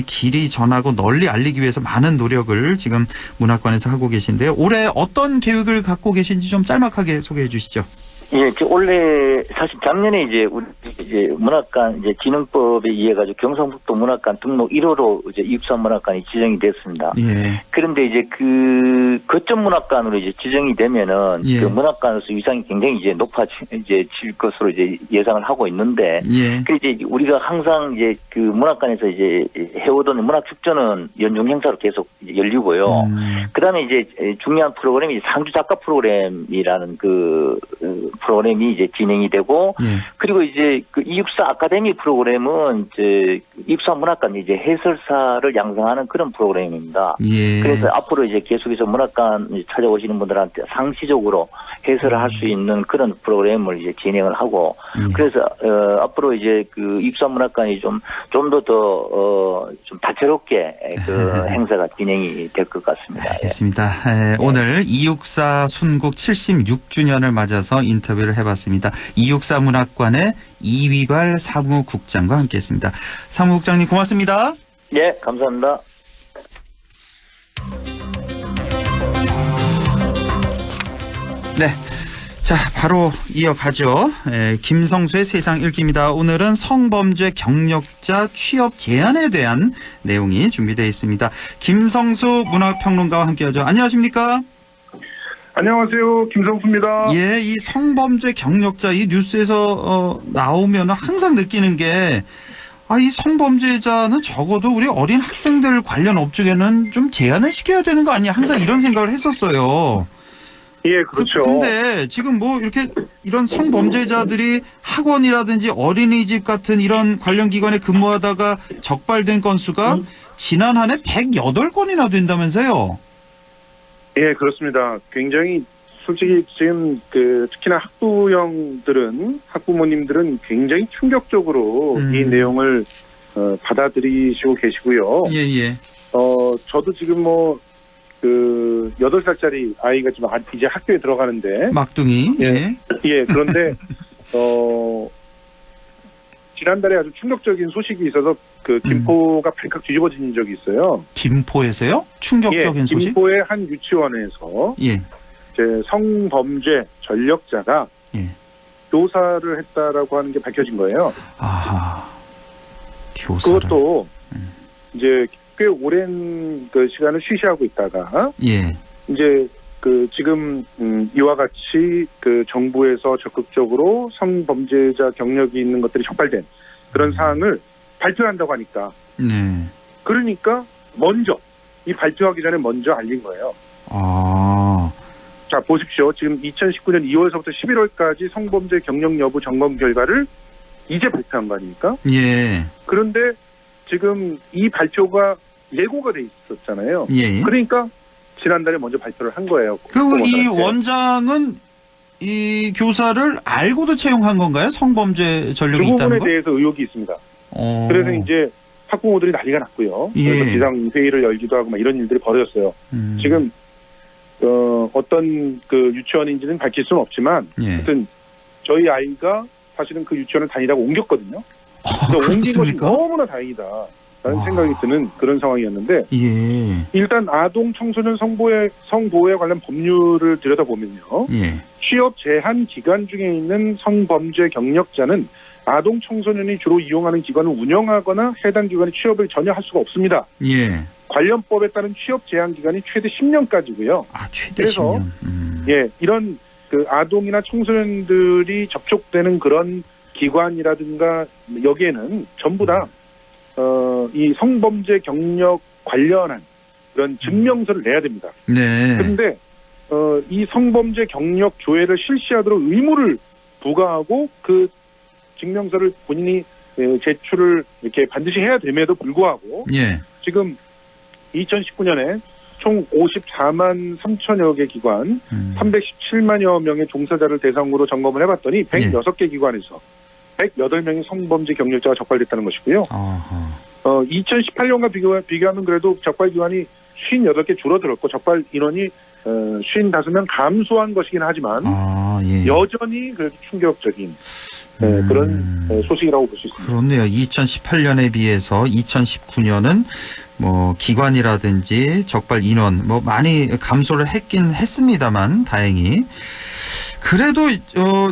길이 전하고 널리 알리기 위해서 많은 노력을 지금 문학관에서 하고 계신데요. 올해 어떤 계획을 갖고 계신지 좀 짤막하게 소개해 주시죠. 원래 사실 작년에 우리 문학관 진흥법에 의해 가지고 경상북도 문학관 등록 1호로 이제 264 문학관이 지정이 됐습니다. 그런데 그 거점 문학관으로 지정이 되면은 그 문학관으로서 위상이 굉장히 높아질 것으로 예상을 하고 있는데, 그 우리가 항상 그 문학관에서 해오던 문학 축제는 연중 행사로 계속 열리고요. 그다음에 중요한 프로그램이 상주 작가 프로그램이라는 프로그램이 진행이 되고, 그리고 그 264 아카데미 프로그램은 264 문학관 해설사를 양성하는 그런 프로그램입니다. 그래서 앞으로 계속해서 문학관 찾아오시는 분들한테 상시적으로 해설을 할 수 있는 그런 프로그램을 진행을 하고, 그래서 앞으로 그 264 문학관이 좀 다채롭게 그 행사가 진행이 될 것 같습니다. 알겠습니다. 오늘 264 순국 76주년을 맞아서 인터뷰를 해봤습니다. 264 문학관의 이휘발 사무국장과 함께했습니다. 사무국장님 고맙습니다. 예, 감사합니다. 네. 자, 바로 이어가죠. 김성수의 세상 읽기입니다. 오늘은 성범죄 경력자 취업 제한에 대한 내용이 준비되어 있습니다. 김성수 문화평론가와 함께하죠. 안녕하십니까? 안녕하세요. 김성수입니다. 이 성범죄 경력자 이 뉴스에서 나오면 항상 느끼는 게 이 성범죄자는 적어도 우리 어린 학생들 관련 업종에는 좀 제한을 시켜야 되는 거 아니야? 항상 이런 생각을 했었어요. 예, 그렇죠. 근데 지금 뭐 이렇게 이런 성범죄자들이 학원이라든지 어린이집 같은 이런 관련 기관에 근무하다가 적발된 건수가 지난 한 해 108건이나 된다면서요? 예, 그렇습니다. 굉장히 솔직히 지금 특히나 학부모님들은 굉장히 충격적으로 이 내용을 받아들이시고 계시고요. 저도 지금 8살짜리 아이가 지금 이제 학교에 들어가는데. 막둥이. 그런데, 지난달에 아주 충격적인 소식이 있어서 김포가 발칵 뒤집어진 적이 있어요. 김포에서요? 충격적인 소식? 김포의 한 유치원에서. 성범죄 전력자가. 교사를 했다라고 하는 게 밝혀진 거예요. 교사를. 그것도, 이제, 꽤 오랜 시간을 쉬쉬하고 있다가 이제 지금 이와 같이 정부에서 적극적으로 성범죄자 경력이 있는 것들이 적발된 그런 사항을 발표한다고 하니까 그러니까 먼저 이 발표하기 전에 먼저 알린 거예요. 자, 보십시오. 지금 2019년 2월서부터 11월까지 성범죄 경력 여부 점검 결과를 이제 발표한 거 아닙니까? 그런데 지금 이 발표가 예고가 돼 있었잖아요. 그러니까 지난달에 먼저 발표를 한 거예요. 그리고 이 원장은 이 교사를 알고도 채용한 건가요? 성범죄 전력이 있다는 거? 그 부분에 대해서 의혹이 있습니다. 그래서 이제 학부모들이 난리가 났고요. 그래서 비상회의를 열기도 하고 이런 일들이 벌어졌어요. 지금 어떤 유치원인지는 밝힐 수는 없지만 하여튼 저희 아이가 사실은 그 유치원을 다니다가 옮겼거든요. 옮긴 것이 너무나 다행이다 라는 생각이 드는 그런 상황이었는데 일단 아동 청소년 성보호에 관련 법률을 들여다보면요. 취업 제한 기간 중에 있는 성범죄 경력자는 아동 청소년이 주로 이용하는 기관을 운영하거나 해당 기관에 취업을 전혀 할 수가 없습니다. 관련법에 따른 취업 제한 기간이 최대 10년까지고요. 최대 그래서 10년. 예, 이런 그 아동이나 청소년들이 접촉되는 그런 기관이라든가 여기에는 전부 다 이 성범죄 경력 관련한 그런 증명서를 내야 됩니다. 네. 그런데 이 성범죄 경력 조회를 실시하도록 의무를 부과하고 그 증명서를 본인이 제출을 이렇게 반드시 해야 됨에도 불구하고 예. 지금 2019년에 총 54만 3천여 개 기관, 317만여 명의 종사자를 대상으로 점검을 해봤더니 106개 기관에서 108명의 성범죄 경력자가 적발됐다는 것이고요. 2018년과 비교하면 그래도 적발 기관이 58개 줄어들었고 적발 인원이 55명 감소한 것이긴 하지만 여전히 그래도 충격적인 그런 소식이라고 볼 수 있습니다. 그렇네요. 2018년에 비해서 2019년은 뭐 기관이라든지 적발 인원 뭐 많이 감소를 했긴 했습니다만 다행히 그래도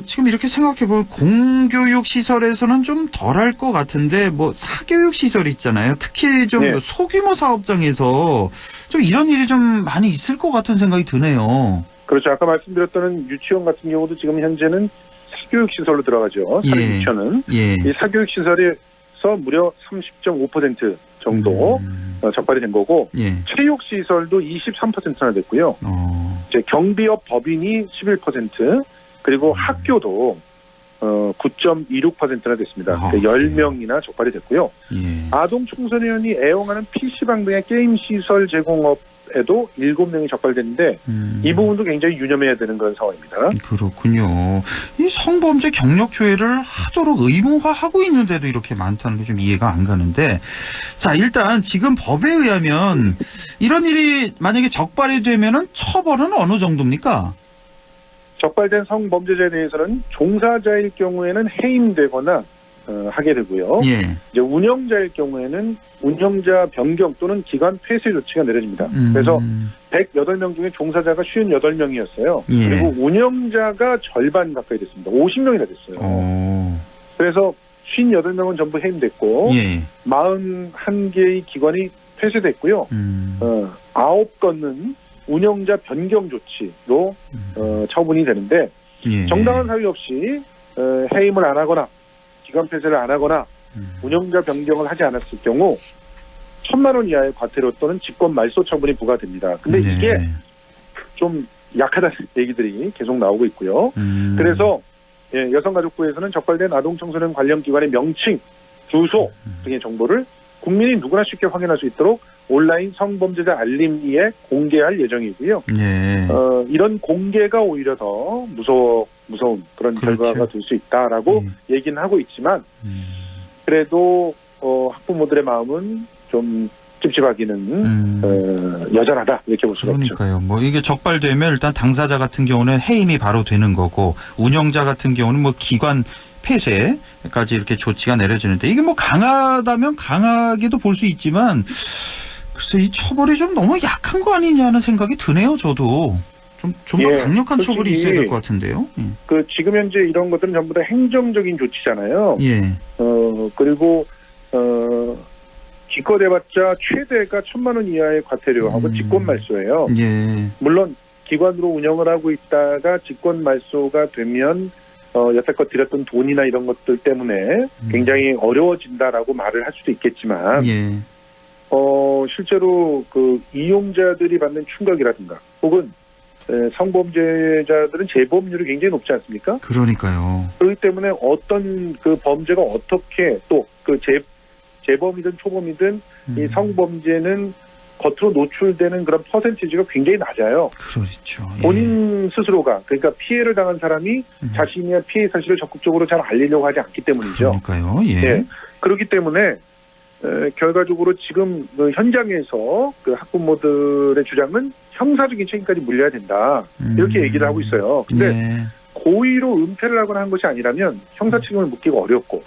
지금 이렇게 생각해 보면 공교육 시설에서는 좀 덜할 것 같은데 뭐 사교육 시설 있잖아요. 특히 좀 소규모 사업장에서 좀 이런 일이 좀 많이 있을 것 같은 생각이 드네요. 그렇죠. 아까 말씀드렸던 유치원 같은 경우도 지금 현재는 사교육 시설로 들어가죠. 사립 유치원은 이 사교육 시설에서 무려 30.5% 정도 적발이 된 거고 체육 시설도 23%나 됐고요. 이제 경비업 법인이 11% 그리고 학교도 9.26%나 됐습니다. 10명이나 적발이 됐고요. 아동 청소년이 애용하는 PC방 등의 게임 시설 제공업에도 7명이 적발됐는데 이 부분도 굉장히 유념해야 되는 그런 상황입니다. 그렇군요. 이 성범죄 경력 조회를 하도록 의무화하고 있는데도 이렇게 많다는 게 좀 이해가 안 가는데 자 일단 지금 법에 의하면 이런 일이 만약에 적발이 되면은 처벌은 어느 정도입니까? 적발된 성범죄자에 대해서는 종사자일 경우에는 해임되거나 하게 되고요. 이제 운영자일 경우에는 운영자 변경 또는 기관 폐쇄 조치가 내려집니다. 그래서 108명 중에 종사자가 58명이었어요. 그리고 운영자가 절반 가까이 됐습니다. 50명이나 됐어요. 그래서 58명은 전부 해임됐고 41개의 기관이 폐쇄됐고요. 9건은 운영자 변경 조치로 처분이 되는데 정당한 사유 없이 해임을 안 하거나 기관 폐쇄를 안 하거나 운영자 변경을 하지 않았을 경우 1,000만 원 이하의 과태료 또는 직권 말소 처분이 부과됩니다. 근데 이게 좀 약하다는 얘기들이 계속 나오고 있고요. 그래서 여성가족부에서는 적발된 아동청소년 관련 기관의 명칭, 주소 등의 정보를 국민이 누구나 쉽게 확인할 수 있도록 온라인 성범죄자 알림기에 공개할 예정이고요. 이런 공개가 오히려 더 무서운 그런 결과가 될 수 있다라고 얘기는 하고 있지만 그래도 학부모들의 마음은 좀 찝찝하기는 여전하다 이렇게 볼 수가 있죠. 그러니까요. 뭐 이게 적발되면 일단 당사자 같은 경우는 해임이 바로 되는 거고 운영자 같은 경우는 뭐 기관 폐쇄까지 이렇게 조치가 내려지는데 이게 뭐 강하다면 강하게도 볼 수 있지만 글쎄 이 처벌이 좀 너무 약한 거 아니냐는 생각이 드네요. 저도 좀 더 강력한 처벌이 있어야 될 것 같은데요. 그 지금 현재 이런 것들은 전부 다 행정적인 조치잖아요. 그리고 기껏해봤자 최대가 1,000만 원 이하의 과태료하고 직권 말소예요. 물론 기관으로 운영을 하고 있다가 직권 말소가 되면 여태껏 들였던 돈이나 이런 것들 때문에 굉장히 어려워진다라고 말을 할 수도 있겠지만 실제로 그 이용자들이 받는 충격이라든가 혹은 성범죄자들은 재범률이 굉장히 높지 않습니까? 그러니까요. 그렇기 때문에 어떤 그 범죄가 어떻게 또 그 재범이든 초범이든 이 성범죄는 겉으로 노출되는 그런 퍼센티지가 굉장히 낮아요. 그렇죠. 본인 스스로가 그러니까 피해를 당한 사람이 자신의 피해 사실을 적극적으로 잘 알리려고 하지 않기 때문이죠. 그러니까요. 그렇기 때문에 결과적으로 지금 그 현장에서 그 학부모들의 주장은 형사적인 책임까지 물려야 된다 이렇게 얘기를 하고 있어요. 근데 고의로 은폐를 하거나 한 것이 아니라면 형사 책임을 묻기가 어렵고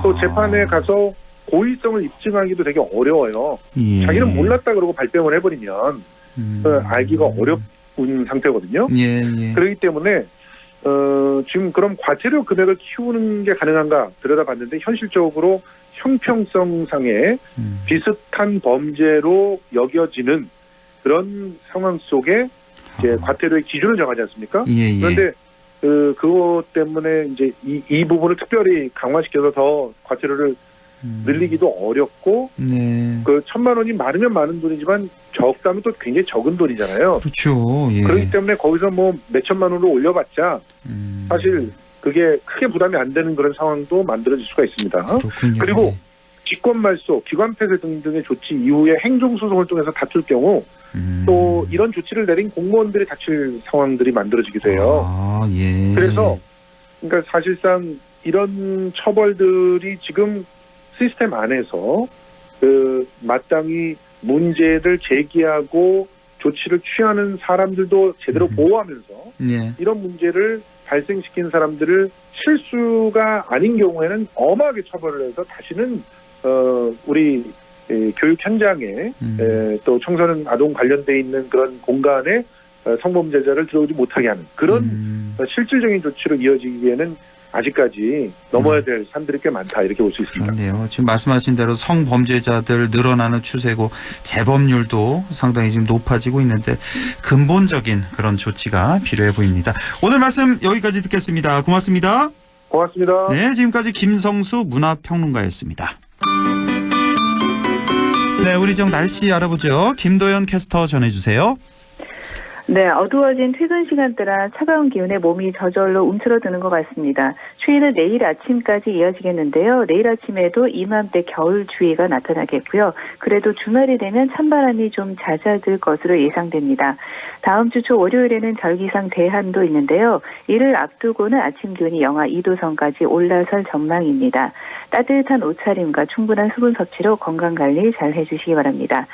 또 재판에 가서 고의성을 입증하기도 되게 어려워요. 자기는 몰랐다 그러고 발뺌을 해버리면 알기가 어려운 상태거든요. 그렇기 때문에 지금 그럼 과태료 금액을 키우는 게 가능한가 들여다봤는데 현실적으로 형평성상의 비슷한 범죄로 여겨지는 그런 상황 속에 이제 과태료의 기준을 정하지 않습니까? 예. 그런데 그것 때문에 이제 이 부분을 특별히 강화시켜서 더 과태료를 늘리기도 어렵고, 네. 그 1,000만 원이 많으면 많은 돈이지만 적다면 또 굉장히 적은 돈이잖아요. 그렇죠. 예. 그렇기 때문에 거기서 뭐 몇천만 원으로 올려봤자 사실 그게 크게 부담이 안 되는 그런 상황도 만들어질 수가 있습니다. 그렇군요. 그리고 직권 말소, 기관 폐쇄 등등의 조치 이후에 행정소송을 통해서 다툴 경우 또 이런 조치를 내린 공무원들이 다칠 상황들이 만들어지기도 해요. 아, 예. 그래서 그러니까 사실상 이런 처벌들이 지금 시스템 안에서 마땅히 문제를 제기하고 조치를 취하는 사람들도 제대로 보호하면서 예. 이런 문제를 발생시킨 사람들을 실수가 아닌 경우에는 엄하게 처벌을 해서 다시는 우리 교육 현장에 또 청소년 아동 관련돼 있는 그런 공간에 성범죄자를 들어오지 못하게 하는 그런 실질적인 조치로 이어지기에는 아직까지 넘어야 될 산들이 꽤 많다 이렇게 볼 수 있습니다. 그렇네요. 지금 말씀하신 대로 성범죄자들 늘어나는 추세고 재범률도 상당히 지금 높아지고 있는데 근본적인 그런 조치가 필요해 보입니다. 오늘 말씀 여기까지 듣겠습니다. 고맙습니다. 고맙습니다. 네, 지금까지 김성수 문화평론가였습니다. 네, 우리 지역 날씨 알아보죠. 김도연 캐스터 전해주세요. 네, 어두워진 퇴근 시간 따라 차가운 기운에 몸이 저절로 움츠러드는 것 같습니다. 추위는 내일 아침까지 이어지겠는데요. 내일 아침에도 이맘때 겨울 추위가 나타나겠고요. 그래도 주말이 되면 찬바람이 좀 잦아들 것으로 예상됩니다. 다음 주 초 월요일에는 절기상 대한도 있는데요. 이를 앞두고는 아침 기온이 영하 2도선까지 올라설 전망입니다. 따뜻한 옷차림과 충분한 수분 섭취로 건강관리 잘 해주시기 바랍니다.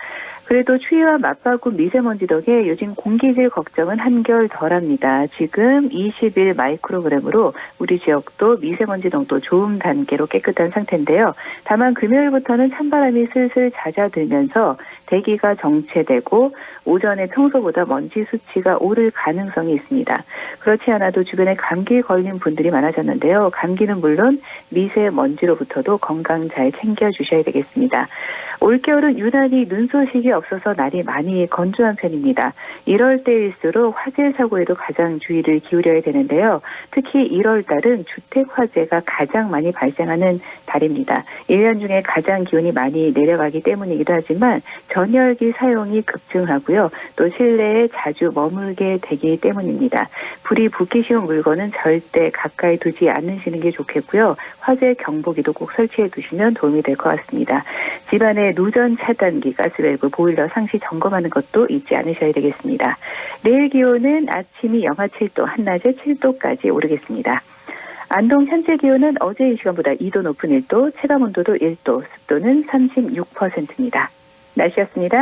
그래도 추위와 맞바꾼 미세먼지 덕에 요즘 공기질 걱정은 한결 덜합니다. 지금 21 마이크로그램으로 우리 지역도 미세먼지 농도 좋음 단계로 깨끗한 상태인데요. 다만 금요일부터는 찬바람이 슬슬 잦아들면서 대기가 정체되고 오전에 평소보다 먼지 수치가 오를 가능성이 있습니다. 그렇지 않아도 주변에 감기에 걸린 분들이 많아졌는데요. 감기는 물론 미세먼지로부터도 건강 잘 챙겨주셔야 되겠습니다. 올겨울은 유난히 눈 소식이 없어서 날이 많이 건조한 편입니다. 이럴 때일수록 화재 사고에도 가장 주의를 기울여야 되는데요. 특히 1월 달은 주택 화재가 가장 많이 발생하는 달입니다. 1년 중에 가장 기온이 많이 내려가기 때문이기도 하지만 전열기 사용이 급증하고요. 또 실내에 자주 머물게 되기 때문입니다. 불이 붙기 쉬운 물건은 절대 가까이 두지 않으시는 게 좋겠고요. 화재 경보기도 꼭 설치해 두시면 도움이 될 것 같습니다. 집안에 누전 차단기, 가스밸브, 보일러 상시 점검하는 것도 잊지 않으셔야 되겠습니다. 내일 기온은 아침이 영하 7도, 한낮에 7도까지 오르겠습니다. 안동 현재 기온은 어제 이 시간보다 2도 높은 1도, 체감온도도 1도, 습도는 36%입니다. 날씨였습니다.